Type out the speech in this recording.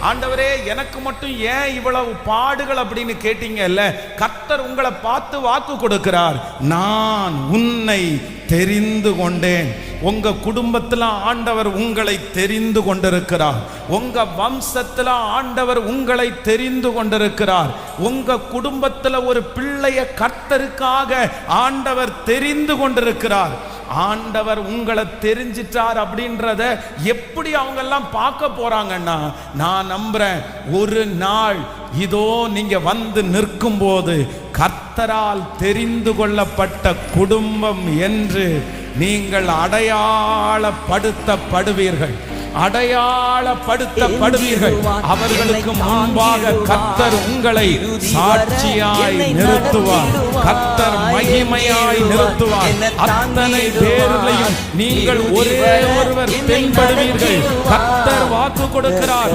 ஆண்டவரே எனக்கு மட்டும் ஏன் இவ்வளவு பாடுகள் அப்படின்னு கேட்டீங்கல்ல, கர்த்தர் உங்களை பார்த்து வாக்கு கொடுக்கிறார். நான் உன்னை தெரிந்து கொண்டேன். உங்க குடும்பத்துல ஆண்டவர் உங்களை தெரிந்து கொண்டிருக்கிறார். உங்க வம்சத்துல ஆண்டவர் உங்களை தெரிந்து கொண்டிருக்கிறார். உங்க குடும்பத்துல ஒரு பிள்ளைய கர்த்தருக்காக ஆண்டவர் தெரிந்து கொண்டிருக்கிறார். ஆண்டவர் உங்களை தெரிஞ்சிட்டார் அப்படின்றத எப்படி அவங்க எல்லாம் பார்க்க போறாங்கன்னா, நான் நம்புறேன் ஒரு நாள் இதோ நீங்க வந்து நிற்கும் போது கர்த்தரால் தெரிந்து கொள்ளப்பட்ட குடும்பம் என்று நீங்கள் அடையாளப்படுத்தப்படுவீர்கள். அடையாளப்படுத்தப்படுவீர்கள். அவர்களுக்கு முன்பாக கர்த்தர் உங்களை சாட்சியாய் நிறுத்துவார். கர்த்தர் மகிமையாய் நிறுத்துவார். அத்தனை பேர்களையும் நீங்கள் ஒரே ஒருவர் தென்படுவீர்கள். கர்த்தர் வாக்கு கொடுக்கிறார்.